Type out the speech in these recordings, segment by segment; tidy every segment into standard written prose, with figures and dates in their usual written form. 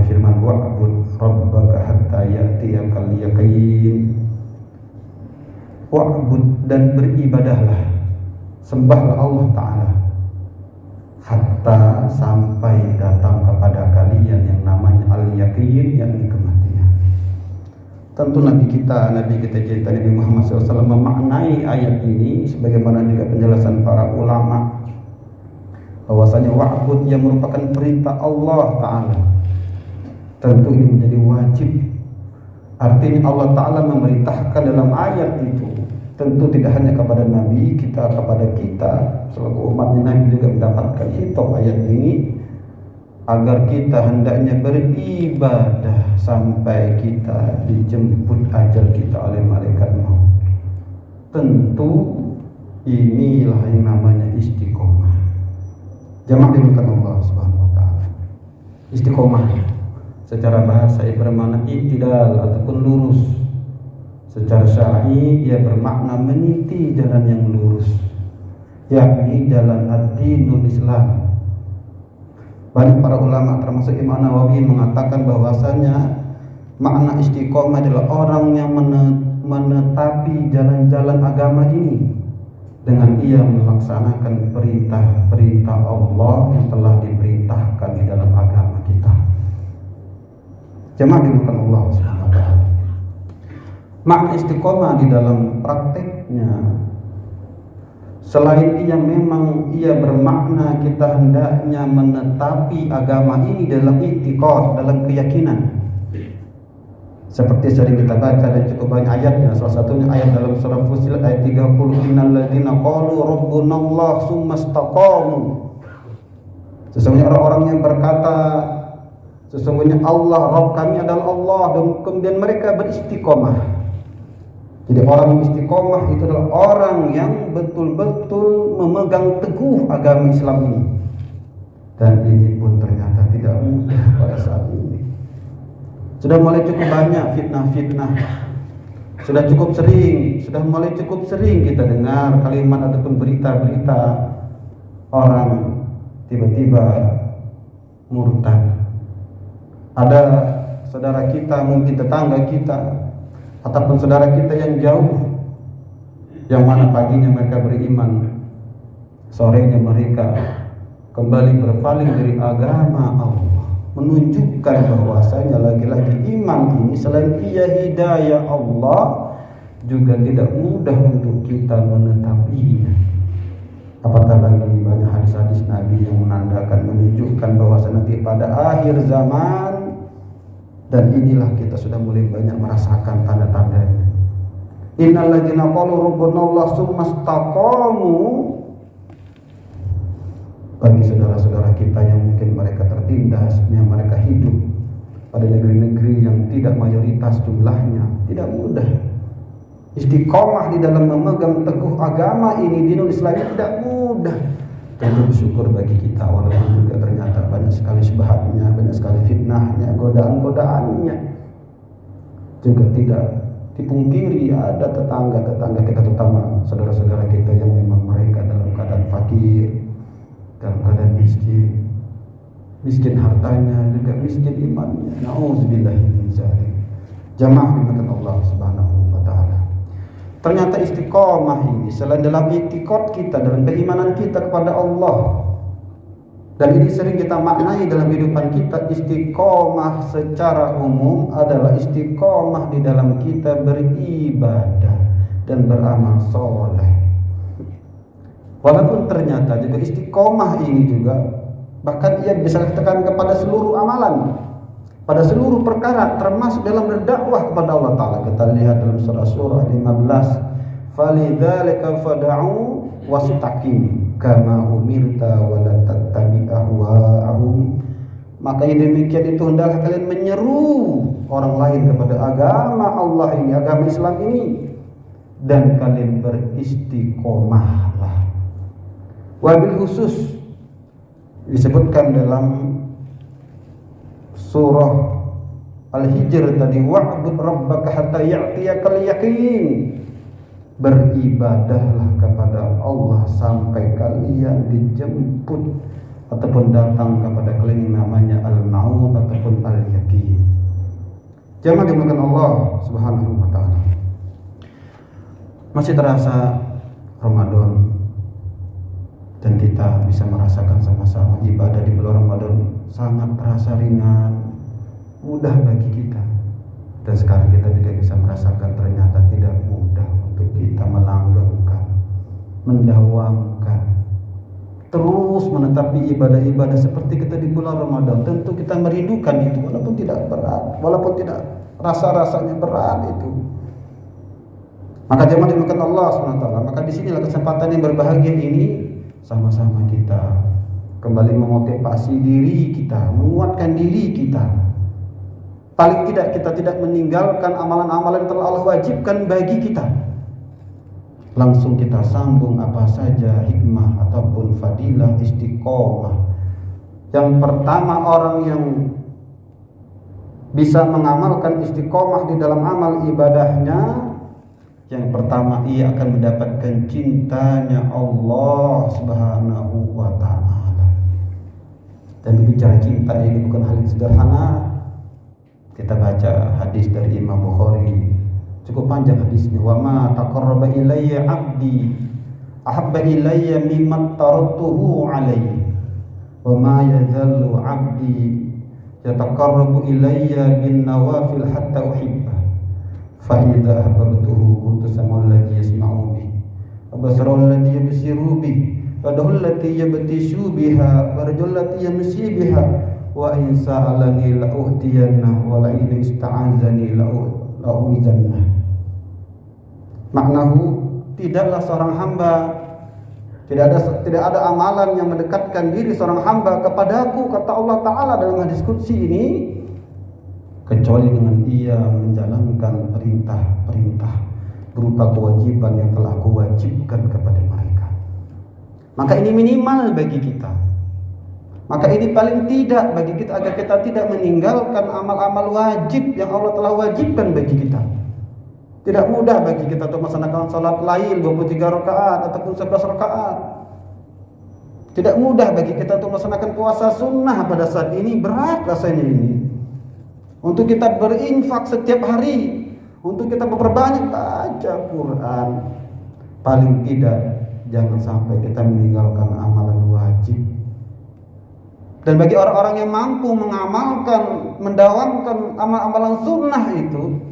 berfirman, wa'bud rabbaka hatta ya'tiyakal yaqin. Wa'bud, dan beribadahlah, sembahlah Allah Ta'ala, hatta sampai datang kepada kalian yang namanya al-yaqin, yakni kematian. Tentu Nabi kita Nabi Muhammad SAW memaknai ayat ini sebagaimana juga penjelasan para ulama, bahwasanya wa'bud yang merupakan perintah Allah Ta'ala. Tentu ini menjadi wajib. Artinya Allah Ta'ala memerintahkan dalam ayat itu, tentu tidak hanya kepada Nabi kita, kepada kita selaku umatnya Nabi juga mendapatkan hitop ayat ini, agar kita hendaknya beribadah sampai kita dijemput ajal kita oleh malaikat maut. Tentu inilah yang namanya istiqomah. Jamaah dimulakan Allah Subhanahu wa taala. Istiqomah secara bahasa bermakna i'tidal ataupun lurus. Secara syar'i ia bermakna meniti jalan yang lurus, yakni jalan ad-dinul Islam. Banyak para ulama termasuk Imam Nawawi mengatakan bahwasanya makna istiqomah adalah orang yang menetapi jalan-jalan agama ini dengan ia melaksanakan perintah-perintah Allah yang telah diperintahkan di dalam agama kita. Jemaah dimulakan Allah Subhanahu wa taala. Makna istiqomah di dalam prakteknya, selain ia bermakna kita hendaknya menetapi agama ini dalam i'tiqad, dalam keyakinan. Seperti sering kita baca dan cukup banyak ayatnya. Salah satunya ayat dalam surah Fussilat ayat 30, innal ladzina qalu rabbunallah tsumma istaqamu. Sesungguhnya orang-orang yang berkata sesungguhnya Allah, Rabb kami adalah Allah, dan kemudian mereka beristiqomah. Jadi orang yang istiqomah itu adalah orang yang betul-betul memegang teguh agama Islam ini. Dan ini pun ternyata tidak mudah pada saat ini. Sudah mulai cukup banyak fitnah-fitnah. Sudah mulai cukup sering kita dengar kalimat ataupun berita-berita orang tiba-tiba murtad. Ada saudara kita, mungkin tetangga kita, ataupun saudara kita yang jauh, yang mana paginya mereka beriman, sorenya mereka kembali berpaling dari agama Allah, menunjukkan bahwasanya lagi-lagi iman ini selain ia hidayah Allah juga tidak mudah untuk kita menetapinya. Apatah lagi banyak hadis-hadis Nabi yang menandakan, menunjukkan bahwasanya nanti pada akhir zaman, dan inilah kita sudah mulai banyak merasakan tanda-tandanya. Innal ladzina qalu rabbunallah tsumma istaqamu. Bagi saudara-saudara kita yang mungkin mereka tertindas, yang mereka hidup pada negeri-negeri yang tidak mayoritas jumlahnya, tidak mudah. Istiqomah di dalam memegang teguh agama ini, dinul Islam ini tidak mudah. Tentu bersyukur bagi kita, walaupun juga ternyata banyak sekali syubhatnya, banyak sekali fitnahnya, godaan-godaannya. Juga tidak dipungkiri ada tetangga-tetangga kita, terutama saudara-saudara kita yang memang mereka dalam keadaan fakir, dalam keadaan miskin hartanya, juga miskin imannya. Nauzubillahi min dzalik. Jamaah dimakan Allah Subhanahu wa taala. Ternyata istiqomah ini selain dalam i'tiqad kita, dalam keimanan kita kepada Allah, dan ini sering kita maknai dalam kehidupan kita, istiqomah secara umum adalah istiqomah di dalam kita beribadah dan beramal soleh. Walaupun ternyata juga istiqomah ini juga bahkan ia bisa ditekan kepada seluruh amalan, pada seluruh perkara, termasuk dalam berdakwah kepada Allah Ta'ala. Kita lihat dalam surah 15, falidzalika fad'u wastaqim kama umirta wa la tattabi' ahwa'ahum. Maka demikian itu hendaklah kalian menyeru orang lain kepada agama Allah ini, agama Islam ini, dan kalian beristiqomahlah. Wabil khusus disebutkan dalam surah Al-Hijr tadi, wa'bud rabbaka hatta ya'tiyakal yaqin. Beribadahlah kepada Allah sampai kalian dijemput ataupun datang kepada kalian namanya al-maut atau ataupun al-yakin. Jamaah dimulakan Allah Subhanahu wa taala. Masih terasa Ramadan dan kita bisa merasakan sama-sama ibadah di bulan Ramadan sangat terasa ringan, mudah bagi kita. Dan sekarang kita juga bisa merasakan ternyata tidak mudah untuk kita melanggengkan, mendawamkan, terus menetapi ibadah-ibadah seperti kita di bulan Ramadan. Tentu kita merindukan itu walaupun tidak berat, walaupun tidak rasa-rasanya berat itu. Maka jemaah dimakan Allah SWT. Maka disinilah kesempatan yang berbahagia ini sama-sama kita kembali memotivasi diri kita, menguatkan diri kita. Paling tidak kita tidak meninggalkan amalan-amalan yang telah Allah wajibkan bagi kita. Langsung kita sambung apa saja hikmah ataupun fadilah istiqomah. Yang pertama, orang yang bisa mengamalkan istiqomah di dalam amal ibadahnya, yang pertama ia akan mendapatkan cintanya Allah Subhanahu wa taala. Dan bicara cinta ini bukan hal yang sederhana. Kita baca hadis dari Imam Bukhari, cukup panjang hadisnya. Wa ma taqarraba ilayya 'abdi ahabba ilayya mimma taradtuhu alayhi wa ma yazallu 'abdi yataqarrabu ilayya bin nawafil hatta uhibba fa idza ahbabtuhu kuntu sam'al ladzi yasma'u bihi wa basaral ladzi yubsiru bihi wa yadahu allati yabtishu biha wa rajul allati yamshi biha wa in sa'alani la'u'tiyanna wa la in ista'azani la'u'izanna. Maknahu, tidaklah seorang hamba, tidak ada amalan yang mendekatkan diri seorang hamba kepadaku, kata Allah Ta'ala dalam hadis qudsi ini, kecuali dengan ia menjalankan perintah-perintah berupa kewajiban yang telah aku wajibkan kepada mereka. Maka ini minimal bagi kita. Maka ini paling tidak bagi kita agar kita tidak meninggalkan amal-amal wajib yang Allah telah wajibkan bagi kita. Tidak mudah bagi kita untuk melaksanakan salat lail 23 rakaat ataupun 11 rakaat. Tidak mudah bagi kita untuk melaksanakan puasa sunnah pada saat ini, berat rasanya ini. Untuk kita berinfak setiap hari, untuk kita memperbanyak baca Quran. Paling tidak jangan sampai kita meninggalkan amalan wajib. Dan bagi orang-orang yang mampu mengamalkan, mendawamkan amal-amalan sunnah itu,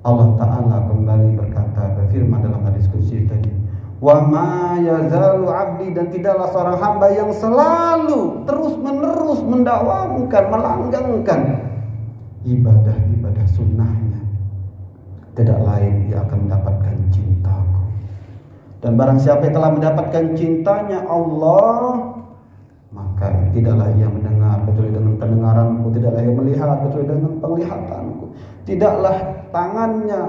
Allah Ta'ala kembali berkata, berfirman dalam hadis qudsi tadi, wa ma yazalu 'abdi, dan tidaklah seorang hamba yang selalu terus-menerus mendawamkan, melanggengkan ibadah-ibadah sunnahnya, tidak lain ia akan mendapatkan cintaku. Dan barang siapa yang telah mendapatkan cintanya Allah, maka tidaklah ia mendengar kecuali dengan pendengaranku, tidaklah ia melihat kecuali dengan penglihatanku, tidaklah tangannya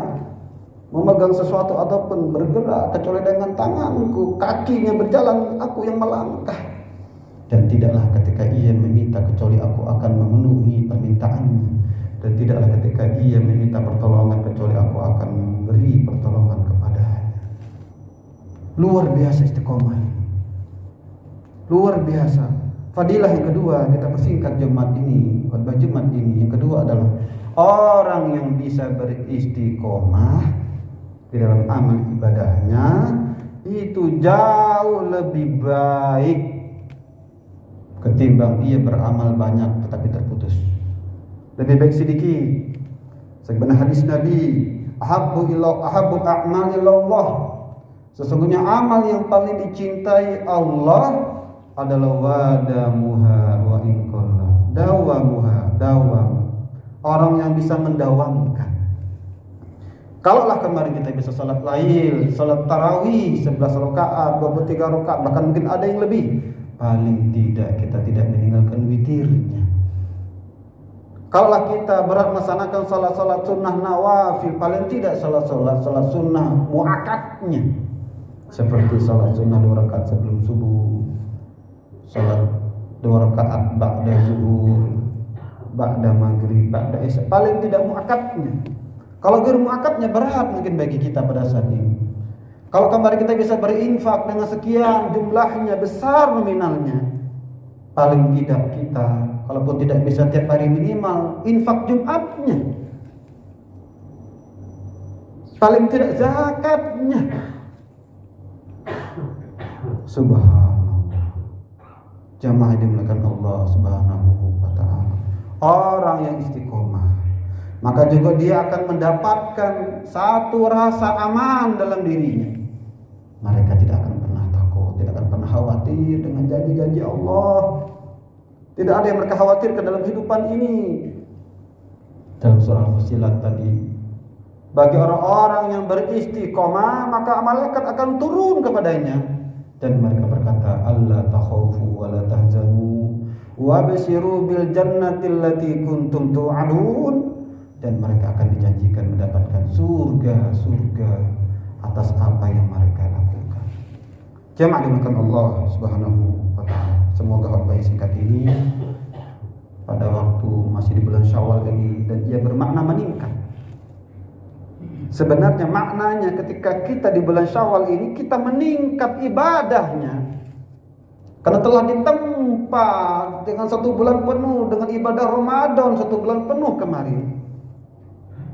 memegang sesuatu ataupun bergerak kecuali dengan tanganku, kakinya berjalan aku yang melangkah, dan tidaklah ketika ia meminta kecuali aku akan memenuhi permintaannya, dan tidaklah ketika ia meminta pertolongan kecuali aku akan memberi pertolongan kepadanya. Luar biasa istiqomah, luar biasa. Fadilah yang kedua, kita persingkat Jumat ini, khutbah Jumat ini. Yang kedua adalah orang yang bisa beristiqomah di dalam amal ibadahnya itu jauh lebih baik ketimbang ia beramal banyak tetapi terputus. Lebih baik sedikit. Sebagaimana hadis Nabi, ahabbul a'mal ilallah. Sesungguhnya amal yang paling dicintai Allah adalah wadamuha wa inqalla. Dawam. Orang yang bisa mendawamkan. Kalaulah kemarin kita bisa salat lail, salat tarawih 11 rakaat, 23 rakaat, bahkan mungkin ada yang lebih, paling tidak kita tidak meninggalkan witirnya. Kalaulah kita berat melaksanakan salat-salat sunnah nawafil, paling tidak salat sunnah muakkadnya, seperti salat sunnah 2 rakaat sebelum subuh, salat 2 rakaat ba'da zuhur, ba'da maghrib, ba'da isya, paling tidak muakkadnya. Kalau guru muakkadnya berat mungkin bagi kita pada saat ini. Kalau kemarin kita bisa berinfak dengan sekian jumlahnya, besar nominalnya, paling tidak kita, kalaupun tidak bisa tiap hari, minimal infak Jumatnya, paling tidak zakatnya. Subhanallah, jamaah dimuliakan Allah Subhanahu wa ta'ala. Orang yang istiqomah, maka juga dia akan mendapatkan satu rasa aman dalam dirinya. Mereka tidak akan pernah takut, tidak akan pernah khawatir dengan janji-janji Allah. Tidak ada yang mereka khawatirkan dalam kehidupan ini. Dalam surah Fussilat tadi, bagi orang-orang yang beristiqomah, maka malaikat akan turun kepadanya dan mereka berkata, alla takhawfu wa la tahzanu wa abshiru bil jannati allati kuntum tu'adun. Dan mereka akan dijanjikan mendapatkan surga atas apa yang mereka lakukan. Jamaah dimuliakan Allah Subhanahu wa ta'ala. Semoga khutbah singkat ini pada waktu masih di bulan Syawal ini, dan ia bermakna meningkat. Sebenarnya maknanya ketika kita di bulan Syawal ini, kita meningkat ibadahnya, karena telah ditempa dengan 1 bulan penuh dengan ibadah Ramadan 1 bulan penuh kemarin.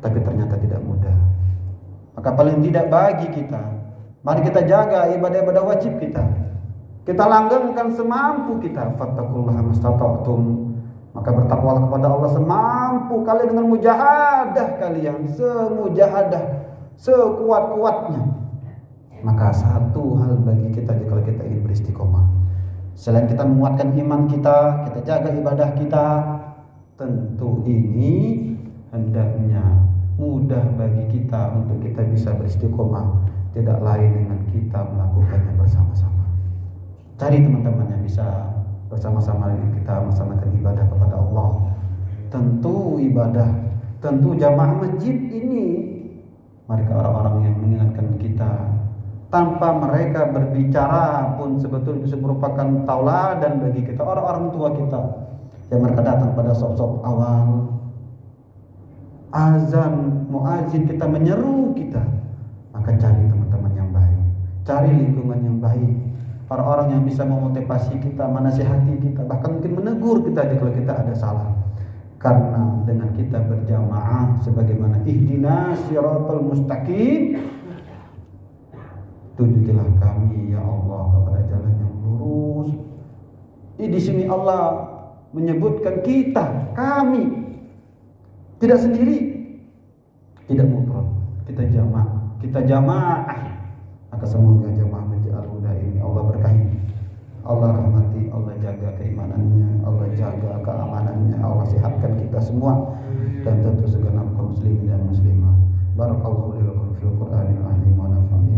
Tapi ternyata tidak mudah. Maka paling tidak bagi kita, mari kita jaga ibadah-ibadah wajib kita. Kita langgengkan semampu kita. Fattaqullaha mastata'tum. Maka bertakwalah kepada Allah semampu kalian dengan mujahadah kalian, semujahadah, sekuat-kuatnya. Maka satu hal bagi kita kalau kita ingin beristiqomah, selain kita menguatkan iman kita, kita jaga ibadah kita, tentu ini hendaknya mudah bagi kita untuk kita bisa beristiqomah, tidak lain dengan kita melakukannya bersama-sama. Cari teman-teman yang bisa bersama-sama dengan kita melaksanakan ibadah kepada Allah. Tentu ibadah, tentu jamaah masjid ini, mereka orang-orang yang mengingatkan kita tanpa mereka berbicara pun sebetulnya bisa merupakan tauladan bagi kita, orang-orang tua kita yang mereka datang pada sop-sop awal azan muazin kita menyeru kita. Maka cari teman-teman yang baik, cari lingkungan yang baik, orang-orang yang bisa memotivasi kita, menasihati kita, bahkan mungkin menegur kita kalau kita ada salah. Karena dengan kita berjamaah sebagaimana ihdinas siratal mustaqim, tunjukilah kami ya Allah kepada jalan yang lurus. Di sini Allah menyebutkan kita, kami tidak sendiri, tidak mufrad, kita jamaah. Maka semoga jamaah Masjid Al-Huda ini Allah berkahi, Allah rahmati, Allah jaga keimanannya, Allah jaga keamanannya, Allah sehatkan kita semua dan tentu segenap kaum muslimin dan muslimat. Barakallahu li lakum fil Qur'anil azim wa nafa'ani